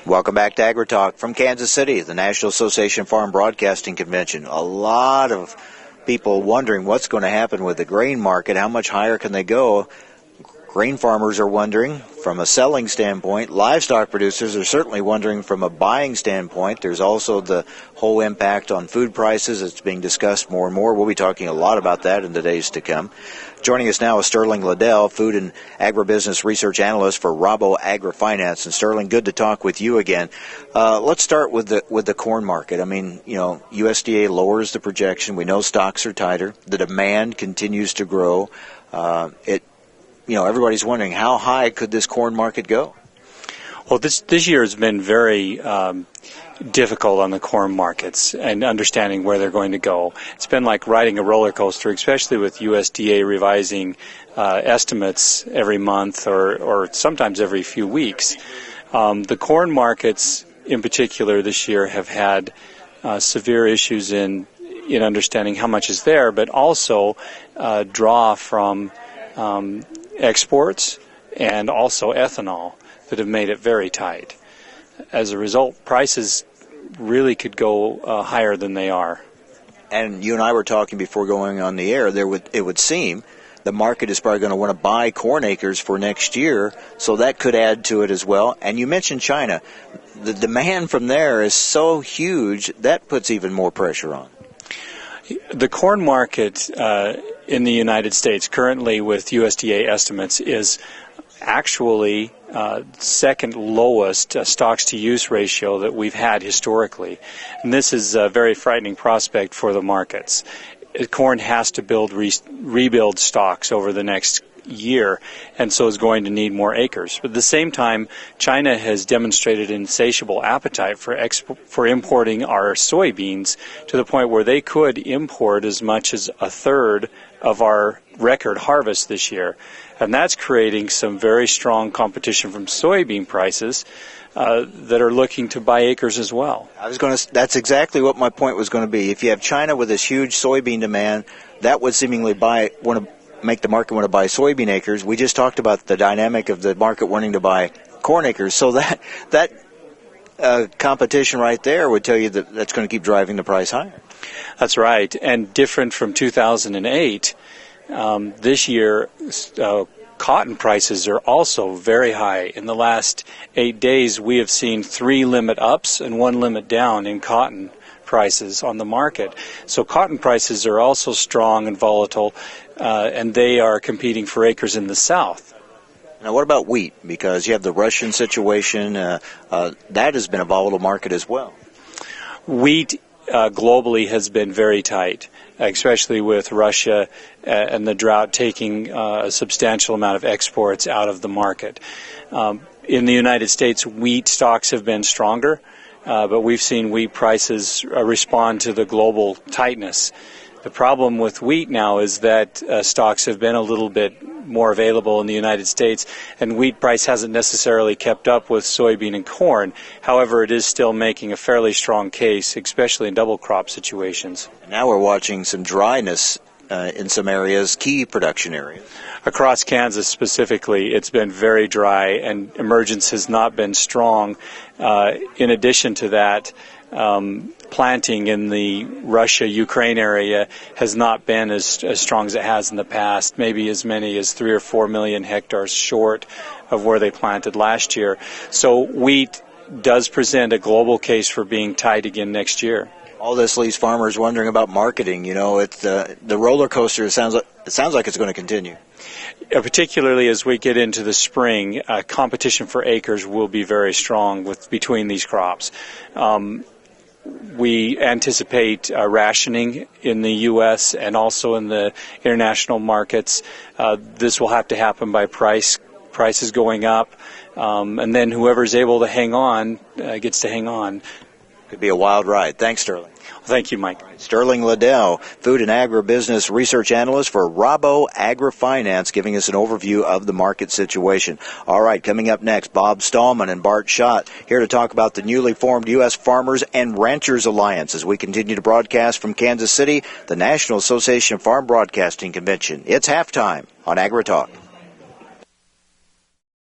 Welcome back to AgriTalk from Kansas City, the National Association Farm Broadcasting Convention. A lot of people wondering what's going to happen with the grain market. How much higher can they go? Grain farmers are wondering from a selling standpoint. Livestock producers are certainly wondering from a buying standpoint. There's also the whole impact on food prices. It's being discussed more and more. We'll be talking a lot about that in the days to come. Joining us now is Sterling Liddell, Food and Agribusiness Research Analyst for Rabo AgriFinance. And Sterling, good to talk with you again. Let's start with the corn market. I mean, USDA lowers the projection. We know stocks are tighter. The demand continues to grow. Everybody's wondering how high could this corn market go? Well, this year has been very difficult on the corn markets and understanding where they're going to go. It's been like riding a roller coaster, especially with USDA revising estimates every month or sometimes every few weeks. The corn markets in particular this year have had severe issues in understanding how much is there, but also draw from exports and also ethanol that have made it very tight. As a result, prices really could go higher than they are. And you and I were talking before going on the air, it would seem the market is probably going to want to buy corn acres for next year, so that could add to it as well. And you mentioned China. The demand from there is so huge, that puts even more pressure on. The corn market in the United States currently with USDA estimates is actually second lowest stocks-to-use ratio that we've had historically. And this is a very frightening prospect for the markets. Corn has to rebuild stocks over the next year, and so is going to need more acres. But at the same time, China has demonstrated insatiable appetite for importing our soybeans to the point where they could import as much as a third of our record harvest this year. And that's creating some very strong competition from soybean prices that are looking to buy acres as well. That's exactly what my point was going to be. If you have China with this huge soybean demand, that would seemingly make the market want to buy soybean acres. We just talked about the dynamic of the market wanting to buy corn acres. So that competition right there would tell you that that's going to keep driving the price higher. That's right. And different from 2008, this year cotton prices are also very high. In the last 8 days, we have seen 3 limit ups and 1 limit down in cotton prices on the market. So cotton prices are also strong and volatile, and they are competing for acres in the south. Now, what about wheat? Because you have the Russian situation. That has been a volatile market as well. Wheat globally has been very tight, especially with Russia and the drought taking a substantial amount of exports out of the market. In the United States, wheat stocks have been stronger, but we've seen wheat prices respond to the global tightness. The problem with wheat now is that stocks have been a little bit more available in the United States, and wheat price hasn't necessarily kept up with soybean and corn. However, it is still making a fairly strong case, especially in double crop situations. Now we're watching some dryness in some areas, key production areas. Across Kansas specifically, it's been very dry, and emergence has not been strong. In addition to that, planting in the Russia-Ukraine area has not been as strong as it has in the past, maybe as many as 3 or 4 million hectares short of where they planted last year. So wheat does present a global case for being tight again next year. All this leaves farmers wondering about marketing. It's the roller coaster. It sounds like it's going to continue. Particularly as we get into the spring, competition for acres will be very strong between these crops. We anticipate rationing in the U.S. and also in the international markets. This will have to happen by prices going up, and then whoever's able to hang on gets to hang on. Could be a wild ride. Thanks, Sterling. Thank you, Mike. Sterling Liddell, Food and Agribusiness Research Analyst for Rabo AgriFinance, giving us an overview of the market situation. All right, coming up next, Bob Stallman and Bart Schott here to talk about the newly formed U.S. Farmers and Ranchers Alliance as we continue to broadcast from Kansas City, the National Association of Farm Broadcasting Convention. It's halftime on AgriTalk.